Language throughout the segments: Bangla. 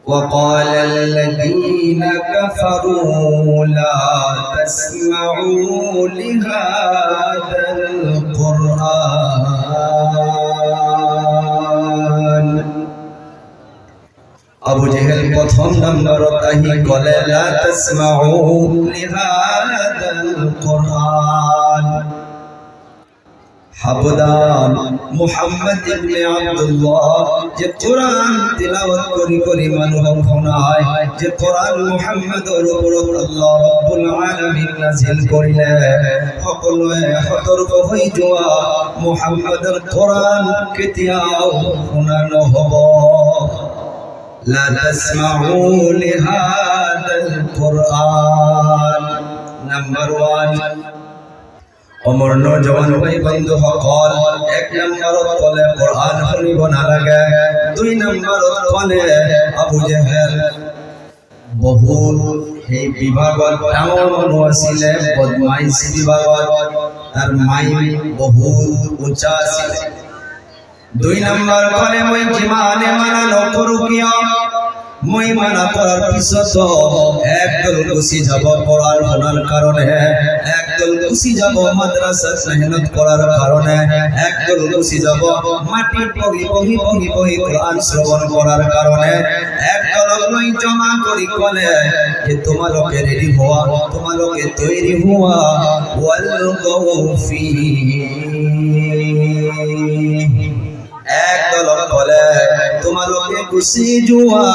وقال الذين كفروا لا تسمعوا لهذا القرآن আবু জেহেল প্রথম নম্বর তাহি কলে লা তাসমাউ লিহাদাল কুরআন হাবদান মুহাম্মদ ইবনে আব্দুল্লাহ যে কোরআন তিলাওয়াত করি মানুষ শোনায় যে কোরআন মুহাম্মদের উপর আল্লাহ রাব্বুল আলামিন নাযিল করিলে সকলোৱে সতর্ক হৈ যোৱা মুহাম্মদের কোরআন কেতিয়াও শুনা নহব لا تسمعوا لهذا القرآن نمبر 1 অমর নওজওয়ান ভাই বন্ধু সকল এক নম্বৰত কলে কোরআন শুনিব নালাগে দুই নম্বৰত কলে আবু জেহেল বহুত সেই বিভাগত ডাঙৰ মানুহ আছিলে বদমাইশি বিভাগত তাৰ মাইল বহুত উঁচা আছিল দুই নম্বর কলে মই জিমানে মানা নকৰো কিয় মই মানা কৰাৰ পিছত একদল গুচি যাব কোরআন শোনাৰ কাৰণে একদল গুচি যাব মাদ্রাসাত মেহনত কৰাৰ কাৰণে একদল গুচি যাব মাটিত বহি কোরআন শ্রবণ কৰাৰ কাৰণে একদলক লৈ জমা কৰি কলে যে তোমালোকে ৰেডি হোৱা তোমালোকে তৈরি হোৱা ওয়াল গৌফি একদল কলে তোমালোকে গুচি যোৱা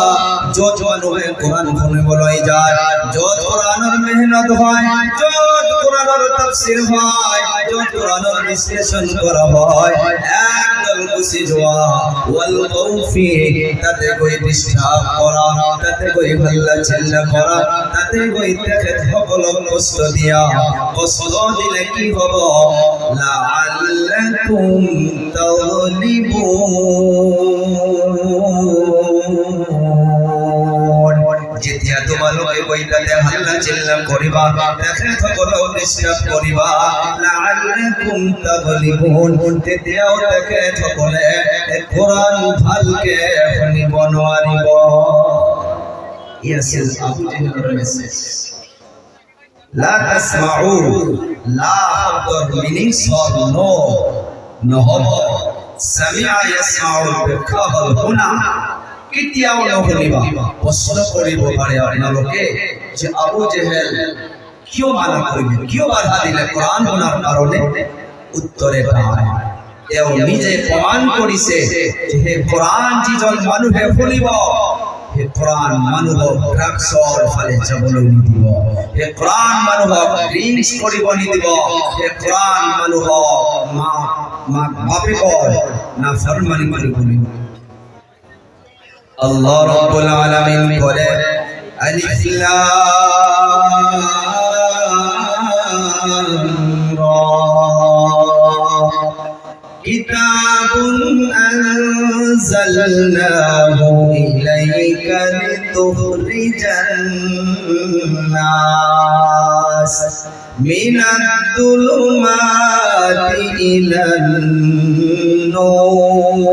যত মানুহে কোরআন শুনিবলৈ যায় যত কোরআনৰ মেহনত হয় যত কোরআনৰ তাফসীৰ হয় যত কোরআনৰ বিশ্লেষণ কৰা হয় একদল গুচি যোৱা ওয়াল গৌফি তাতে গৈ ডিস্টার্ব কৰা তাতে গৈ হাল্লা চিল্লা কৰা তাতে গৈ তেখেত সকলক কষ্ট দিয়া কষ্ট দিলে কি হ'ব লাআল্লাকুম যেতিয়া তোমালোকে কইতাতে হাল্লা চিল্লা করিবা তেখেত সকলক ডিস্টার্ব করিবা লাআল্লাকুম তাগলিবুন তেতিয়াও তেখেত সকলে কোরআন ভালকে শুনিব নোৱাৰিব ইয়াছিল আবু জেহেলৰ মেছেজ লা তাসমাউ লা শব্দৰ মিনিং সব নহব সামিআ ইয়াসমাউ ব্যাখ্যা হল শুনা কেতিয়াও নশুনিবা প্ৰশ্ন কৰিব পাৰে আপোনালোকে যে আবু জেহেল কিয় মানা কৰিলে কিয় বাধা দিলে কোরআন শুনাৰ কাৰণে উত্তৰে নাই তেওঁ নিজে প্ৰমাণ কৰিছে যে হে কোরআন যিজন মানুহে শুনিব হে কোরআন মানুহক ড্ৰাগছৰ ফালে যাবলৈ নিদিব হে কোরআন মানুহক ড্ৰিংকছ কৰিব নিদিব হে কোরআন মানুহক বাপেকৰ নাফরমানি কৰিব নিদিব আল্লাহ রাব্বুল আলামিন বলে আলিফ লাম রা কিতাবুন আনজালনাহু ইলাইকা লিতুখরিজান নাস মিনাদ দুলুমাতি ইলান নূর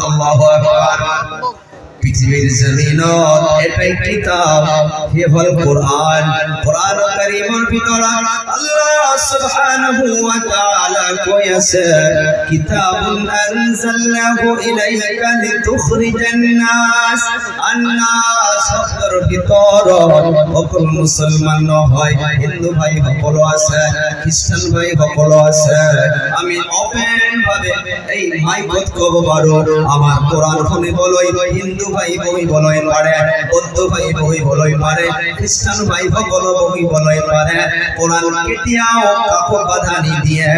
আল্লাহু আকবার পৃথিবীর জমিনত এটাই কিতাব হে হল কোরআন কোরআন কারীমের ভিতরে আল্লাহ সুবহানাহু ওয়া তাআলা কইছে কিতাবুন আনজালনাহু ইলাইকা লিতুখরিজান নাস আন-নাস শব্দের ভিতরে সকল মুসলমান হয় হিন্দু ভাই সকল আছে খ্রিস্টান ভাই সকল আছে আমি ওপেন ভাবে এই মাইকত কব পাৰো আমার কোরআন শুনিবলৈ হিন্দু ভাই বহিবলৈ পাৰে বৌদ্ধ ভাই বহিবলৈ পাৰে খ্ৰীষ্টান ভাই সকল বহিবলৈ পাৰে কোরআন কেতিয়াও কাকো বাধা নিদিয়ে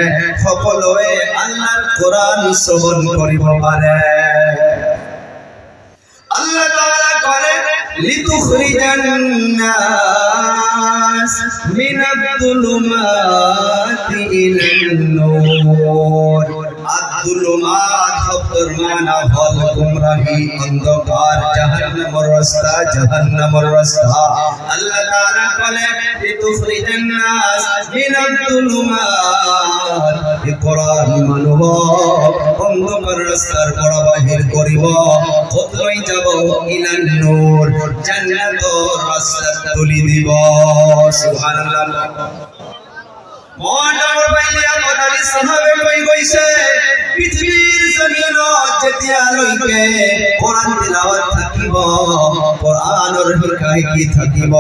সকলোৱে আল্লাহৰ কোরআন শ্ৰৱণ কৰিব পাৰে আল্লাহ তাআলা কৰে লিতুখরিজান নাস মিনাদ দুলুমাতি ইলান নূর আদ-দুলুমাত শব্দ শব্দর মানা হল গুমরাহি অন্ধকার জাহান্নামের রাস্তা আল্লাহ তাআলা বলে লিতুখরিজান নাস মিনাদ যুলুমাত এই কোরআন মানব অন্ধকার রাস্তার পর বাহির করিব কোথায় যাব ইলান নূর জান্নাতের রাস্তা তুলি দিব সুবহানাল্লাহ মহানবর বাইলিয়া কথাটি সাহাবে কই কইছে পৃথিবীর জমিনত যেতিয়া লইকে কোরআন তিলাওয়াত থাকিব কোরআনৰ শিক্ষাই কি থাকিব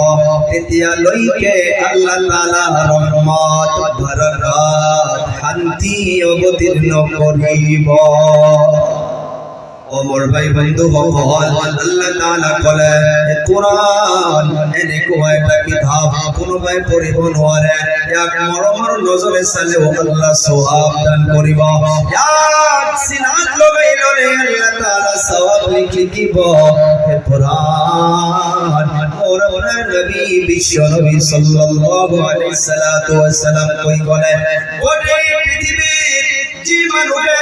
তেতিয়া লইকে আল্লাহ তাআলা ৰহমত বৰকত শান্তি অৱতীৰ্ণ কৰিব ওমর ভাই বন্ধু হল আল্লাহ তাআলা বলে কোরআন এনেকুৱা এটা কিতাব কোনো ভাই পঢ়িব নোৱাৰে ইয়াক মৰমৰ নজৰে চালেও আল্লাহ সওয়াব দান কৰিব ইয়াক সিনাত লগাই ললে আল্লাহ তাআলা সওয়াব লিখি দিব হে কোরআন মোর নবী বিশ্ব নবী সাল্লাল্লাহু আলাইহি সাল্লাতু ওয়াসাল্লাম কই বলে গোটে পৃথিবীর যে মানুষে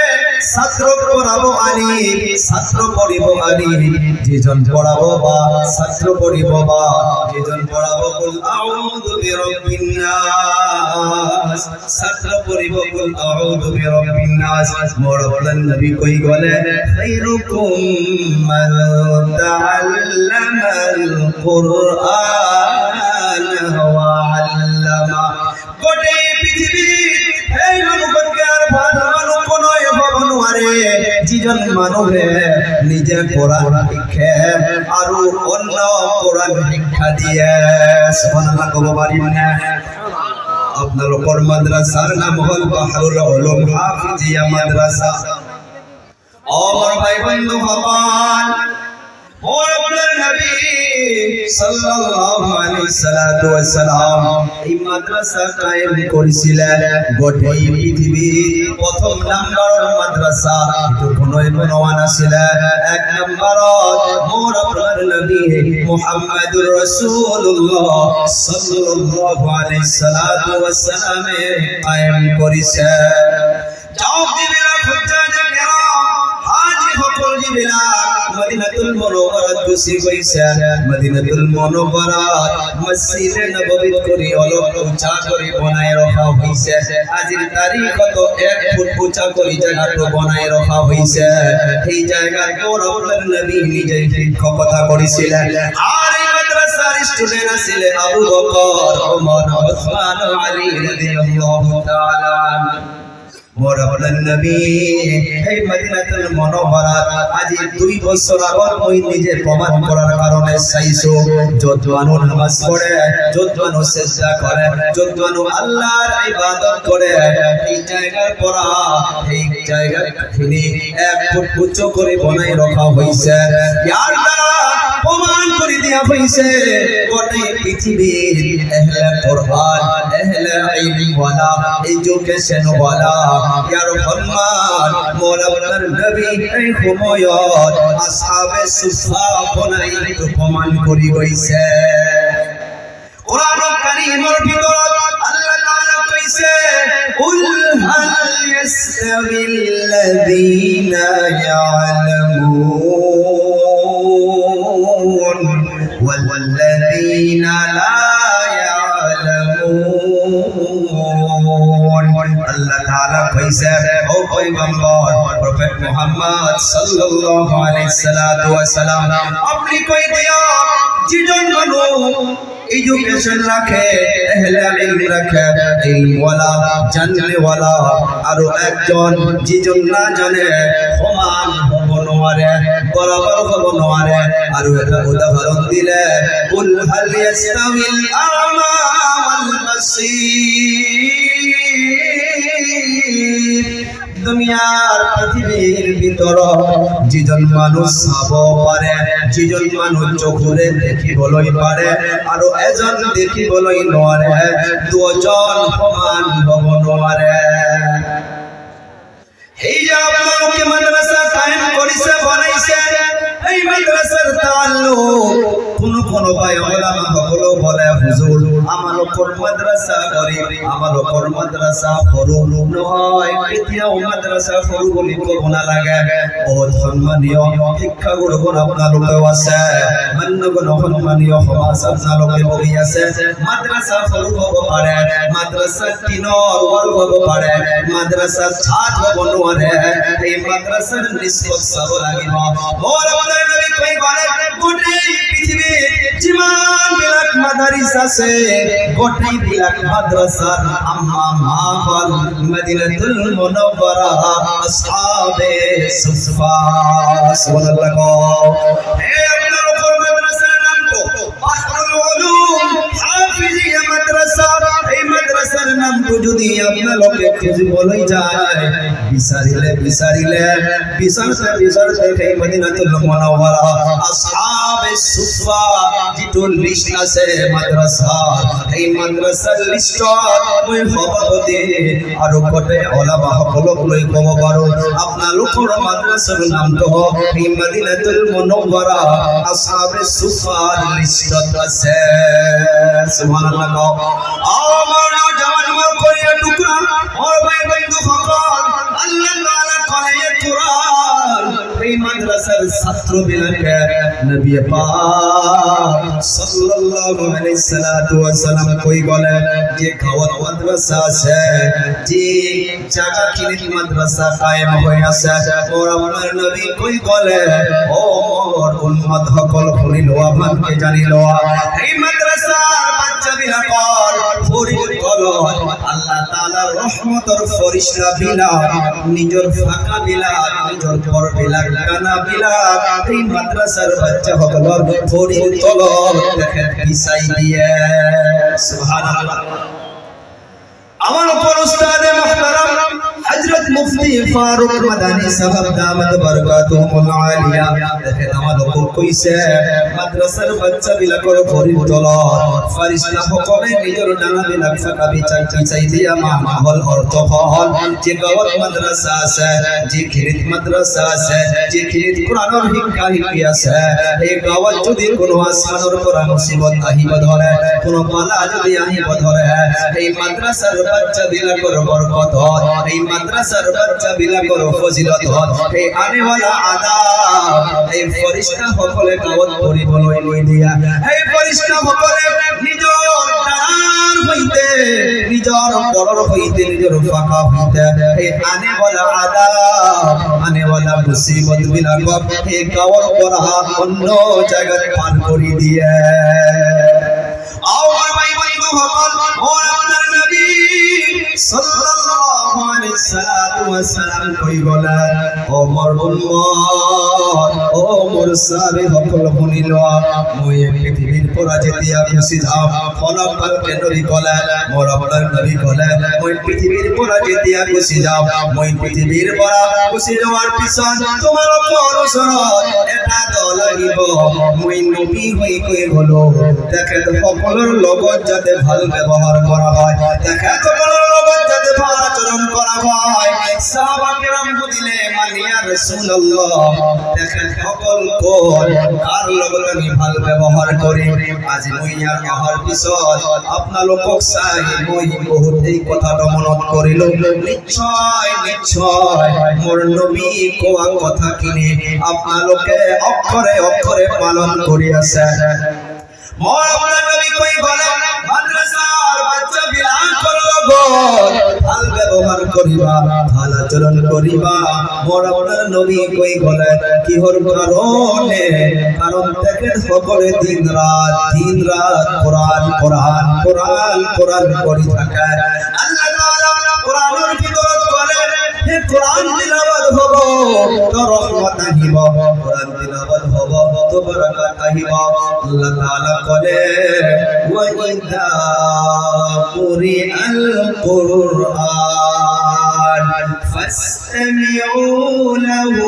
ছাত্র পড়াবো আলিম ছাত্র পড়িব আলিম যেজন পড়াবো বা ছাত্র পড়িব বা যেজন পড়াবো কুল আউযু বিরাব্বিন নাস ছাত্র পড়িব কুল আউযু বিরাব্বিন নাস মোর নবী কই গলে খায়রুকুম মান তাআল্লামাল কুরআন ওয়া আল্লামা গোটে পৃথিবীর এই মানুষকে আর ভালো মানুষ কোনোই হব নোৱাৰে যিজন মানুহে নিজে কোরআন শিক্ষে আৰু অন্য কোরআন শিক্ষা দিয়ে সুবহানাল্লাহ কব পাৰিম না আপোনালোকৰ মাদ্ৰাছাৰ নাম হল বাহৰুল উলুম হাফিজিয়া মাদ্রাসা আমার ভাই বন্ধু ভগবান और अपने नबी सल्लल्लाहु अलैहि सल्लातु वसलाम এই মাদ্রাসা কায়েম করেছিলেন গোটেই পৃথিবীর প্রথম নাম্বারের মাদ্রাসা এটো কোনোই বনোয়া নাছিল এক নম্বরত মোর আপনার নবী মুহাম্মদুর রাসূলুল্লাহ সাল্লাল্লাহু আলাইহি সাল্লাতু ওয়াসালাম কায়েম করেছে যাও দিবিলা হুজ্জাজ কেরাম হাজী হকল দিবিলা মদিনাতুল মুনাওয়ারাত গুছি গৈছে মদিনাতুল মুনাওয়ারাত মসজিদে নববী করে অলপ উঁচা করে বনায় রাখা হইছে আজির তারিখত 1 ফুট উঁচা করে জায়গাটো বনায় রাখা হইছে এই জায়গার মোর আপনার নবী নিজেই শিক্ষকতা করেছিলেন আর এই মাদ্রাসার স্টুডেন্ট ছিল আবু বকর ওমর ওসমান আলী রাদিয়াল্লাহু তাআলা মোর আপনার নবী এই মদিনাতুল মুনাওয়ারাত আজি 2 বছর আগত মই নিজে প্রমাণ করার কারণে চাইছো যত মানুষ নামাজ পড়ে যত মানুষ সিজদা করে যত মানুষ আল্লাহর ইবাদত করে এই জায়গার পড়া এই জায়গা তিনি 1 ফুট উঁচু করে বনাই রাখা হইছে ইয়ার দ্বারা প্রমাণ করে দেয়া হইছে গোটে পৃথিবীর আহলে কুরআন আহলে ইলম ওয়ালা এডুকেশন ওয়ালা ইয়ার ফরমান মওলানার নবী এই সময়ত আসহাবে সুফা বনাই প্রমাণ করি গইছে কোরআন কারীমের ভিতৰত আল্লাহ তাআলা কইছে কুল হাল ইয়াসতাবিল্লাযীনা ইয়ালামুন ওয়াল্লাযীনা লা ইয়ালামুন আল্লাহ তাআলা কইছে ও পয়গম্বর প্রফেট মুহাম্মদ সাল্লাল্লাহু আলাইহি সাল্লাতু ওয়াসালাম আপনি কই দিয়া যেজন মানুষ এডুকেশন রাখে আহলে ইলম রাখে ইলম ওয়ালা জানলে ওয়ালা আর একজন যেজন না জানে সমান হব নোৱাৰে বরাবর হব নোৱাৰে আর এটা উদাহরণ দিলে কুল হাল ইয়াস্তাবিল আ'মা ওয়াল বাসীর দুনিয়ার পৃথিবীর ভিতর যেজন মানুষ চাব পারে যেজন মানুষ চকুৰে দেখিবলৈ পারে আর এজন দেখিবলৈ নোৱাৰে দুজন সমান হব নোৱাৰে এই যে আপনাকে মাদ্রাসা কায়েম করেছে বানাইছে এই মাদ্রাসার তাআল্লুক কোন ভাই ওলামা হলো বলে হুজুর আমার লোকর মাদ্রাসা গরিব আমার লোকর মাদ্রাসা সৰু নহয় কেতিয়াও মাদ্রাসা সৰু বুলি ক'ব নালাগে বহুত সন্মানীয় শিক্ষাগুৰুবোৰ আপোনালোকেও আছে মান্যগুণ সন্মানীয় সমাজ আপোনালোকে বহি আছে মাদ্রাসা সৰু হ'ব পাৰে মাদ্রাসা টিনৰ ওপৰ হ'ব পাৰে মাদ্রাসা ছাদ হ'ব নোৱাৰে এই মাদ্রাসাৰ নিষ্পত্তি চাব লাগিব মোৰ আপোনাৰ নবী কৈ গ'লে গোটেই পৃথিৱীৰ যিমান বিলাক মাদাৰিছ আছে গোটেই বিলাক মাদ্রাসাৰ আম্মা মা হল মদিনাতুল মুনাওয়ারা আসহাবে সুফা সুবহানাল্লাহ হে আপনার মাদ্রাসার নাম তো বাহরুল উলুম হাফিজিয়া মাদ্রাসা এই মাদ্রাসার নাম তো যদি আপনাকে খুঁজবলৈ যায় বিচাৰিলে বিচাৰতে এই মদিনাতুল মুনাওয়ারা আসহাবে সুফা যিটো লিস্ট আছে মাদ্রাসা এই মাদ্রাসাৰ লিস্টত মই সভাপতি আৰু গোটেই ওলামা সকলক লৈ ক'ব পাৰো আপোনালোকৰ মাদ্রাসাৰ নামটো এই মদিনাতুল মুনাওয়ারা আসহাবে সুফাৰ লিস্টত আছে সুবহানাল্লাহ আমার জওয়ান আমার করিয়া টুকরা और भाई बंधु সকল আল্লাহ তাআলা করে কুরআন এই মাদ্রাসার ছাত্র বিলাকে নবী পাক সাল্লাল্লাহু আলাইহি সাল্লাতু ওয়া সাল্লাম কই বলে যে গাওয়াত মাদ্রাসা আছে যে জায়গা কিনে মাদ্রাসা কায়েম হয়ে আছে ওর আমার নবী কই বলে ও মোর উম্মত সকল শুনি লোয়া ভালকে জানি লোয়া এই মাদ্রাসার বাচ্চা বিলাকৰ ফরিদ কলম আল্লাহ তাআলার রহমতের ফরিশতা বিলাক নিজের ফাঁকা বিলাক নিজের পর বিলাক কানা বিলাক এই মাদ্রাসার বাচ্চা সকলের ফরিদ কলম দেখেন পিছাই দিয়ে সুবহানাল্লাহ আমার উপর উস্তাদে মুহতারাম হযরত মুফতি ফারুক মাদানী সাহেব দামাত বরকাতুহুল আলিয়া দেখেন আমার উপর কইছে মাদ্রাসার বাচ্চা বিলাকর ফরিদ তলত ফেরেশতা সকলে নিজের ডানা বিলাক ফাঁকা পিছাই দিয়া মাহল অর্থ হল যে গাওয়াত মাদ্রাসা আছে যে খিরিত মাদ্রাসা আছে যে খিরিত কোরআনের শিক্ষা শিক্ষি আছে এই গাওয়াত যদি কোনো আসমানের উপর মুসিবত আহিব ধরে কোনো বালা যদি আহিব ধরে এই মাদ্রাসার বাচ্চা বিলাকর বরকত এই মাদ্রাসার বাচ্চা বিলাকর ফজিলত এই আনেওয়ালা আদাব এই ফেরেশতা সকলে গাওয়াত করিবলৈ লৈ দিয়া এই ফেরেশতা সকলে নিজর ডানার হইতে নিজর পরর হইতে নিজর ফাঁকা হইতে এই আনেওয়ালা আদাব আনেওয়ালা মুসিবত বিলাকক এই গাওয়াত করা অন্য জায়গায় পার করি দিয়ে আমার ভাই বন্ধু সকল ওর আপনার নবী সাল্লাল্লাহু আলাইহি সাল্লাতু ওয়া সাল্লাম কই বলে ও মোর উম্মত ও মোর সাহাবী সকল শুনিল মই পৃথিবীর পৰা যেতিয়া গুচি যাম ফলক পালকে নবী কলে মোর আপনার নবী কলে মই পৃথিবীর পৰা যেতিয়া গুচি যাম মই পৃথিবীর পৰা গুচি যাওয়ার পিছত তোমালোকৰ ওচৰত এটা দল আহিব মই নবী হৈ কৈ গলো তেখেত সকলৰ লগত যাতে ভাল ব্যৱহাৰ কৰা হয় তেখেত সকলৰ লগত যাতে ভাল আচরণ করা হয় সাহাবা কেরাম বলিলে মানিয়া রাসূলুল্লাহ দেখেন সকল কোন কার লগত আমি ভাল ব্যবহার করি আজ মই আর আহার পিছত আপোনালোকক চাই মই বহুত এই কথাটা মনত কৰিলো নিশ্চয় মোৰ নবী কোৱা কথা কিনি আপোনালোকে অক্ষৰে অক্ষৰে পালন কৰি আছে মোর আপনার নবী কই বলে মাদ্রাসার বাচ্চা বিলাকর লগত ভাল ব্যবহার করিবা ভাল আচরণ করিবা মোর আপনার নবী কই বলে কিহর কারণে কারণ দেখেন সকলে দিন রাত কোরআন করি থাকে আল্লাহ তাআলা কোরআনের ভিতরত বলে হে কোরআন তিলাওয়াত হব তো রহমত আহিব কোরআন তিলাওয়াত হব তো বরকত আহিব আল্লাহ তাআলা বলে ওয়া ইযা কুরিআল কুরআন ফাসতামিউ লাহু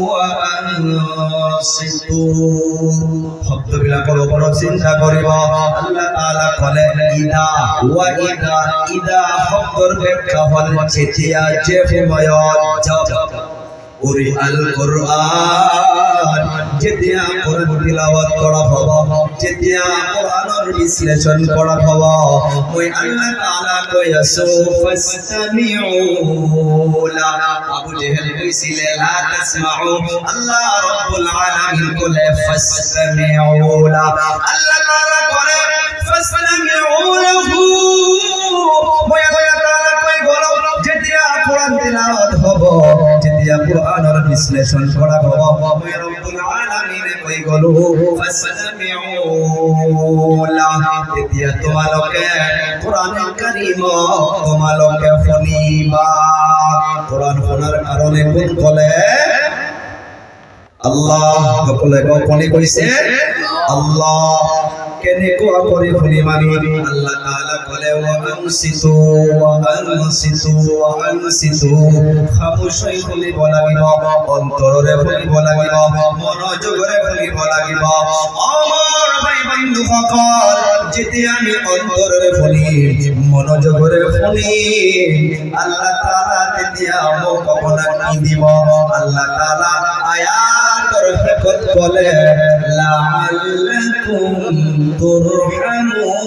ওয়া আনসিতু শব্দবিলাকৰ ওপৰত চিন্তা কৰিব আল্লাহ তাআলা কলে ইদা ওয়া ইদা শব্দৰ ব্যাখ্যা হল যেতিয়া যে সময়ত উরি আল কুরআন যেতিয়া কোরআন তিলাওয়াত করা হবে যেতিয়া কোরআনের বিশ্লেষণ করা হবে ওই আল্লাহ তাআলা কই আসো ফাসতামিউ লা আবু জেহেল কইছিলে লা তাসমাউ আল্লাহ রাব্বুল আলামিন কলে ফাসতামিউ লা আল্লাহ তাআলা করে ফাসতামিউ লাহু ওই আল্লাহ তাআলা কই বলো যেতিয়া কোরআন তিলাওয়াত হবে যেতিয়া কোরআনের বিশ্লেষণ করা হবে ওই রব্বুল আলামিন কই গলো ফাসতামিউ লা যেতিয়া তোমালোকে কোরআন কারীম তোমালোকে শুনিবা কোরআন শোনার কারণে কোন বলে আল্লাহ সকলে কোনে কইছে আল্লাহ কেনেকুৱা কৰি শুনিম আমি আল্লাহ তাআলা কলে আনসিতু খামোশই শুনিব লাগিব অন্তৰৰে শুনিব লাগিব মনোযোগৰে শুনিব লাগিব আমাৰ ভাই বন্ধুসকল যেতিয়া আমি অন্তৰৰে শুনিম মনোযোগৰে শুনিম আল্লাহ তাআলা তেতিয়া মোক আপোনাক কি দিব আল্লাহ তাআলা আয়াতৰ শেষত কলে লাআল্লাকুম তুরহামুন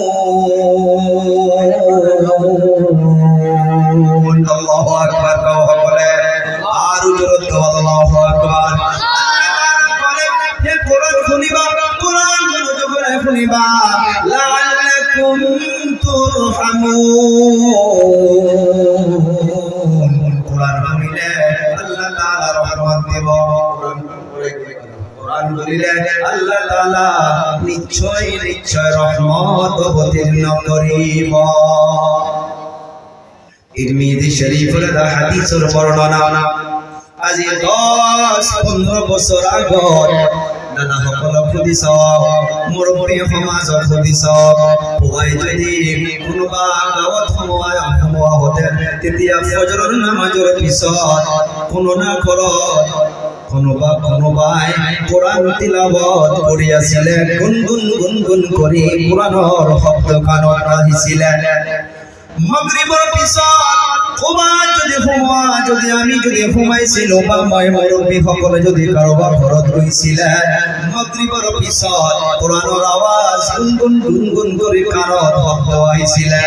আল্লাহু আকবার বলে আর জোরে আল্লাহু আকবার বলে হে কোরআন শুনিবা কোরআন মনোযোগরে শুনিবা লাআল্লাকুম তুরহামুন কোরআন শুনিলে আল্লাহ তাআলা রহমত দেব কোরআন বলিলে আল্লাহ তাআলা নিশ্চয় নিশ্চয় রহমত অবতীর্ণ করিব তিরমিজি শরীফের হাদিসের বর্ণনা আজি 10-15 বছর আগত দাদা সকল খুদিছ মুরব্বী সমাজ খুদিছ পুৱাই যদি কোনোবা গাঁৱত সোমোৱা হতে তেতিয়া ফজৰৰ নামাজৰ পিছত কোনো না ঘৰত কোনোবাই কোরআন তিলাওয়াত কৰি আছিল গুনগুন কৰি কোরআনৰ শব্দ কাণত আহিছিলে মাগরিবৰ পিছত আমি যদি সোমাইছিলো বা মই মুৰব্বী সকলে যদি কাৰোবাৰ ঘৰত গৈছিলে মাগরিবৰ পিছত কোরআনৰ আৱাজ গুনগুন কৰি কাণত শব্দ আহিছিলে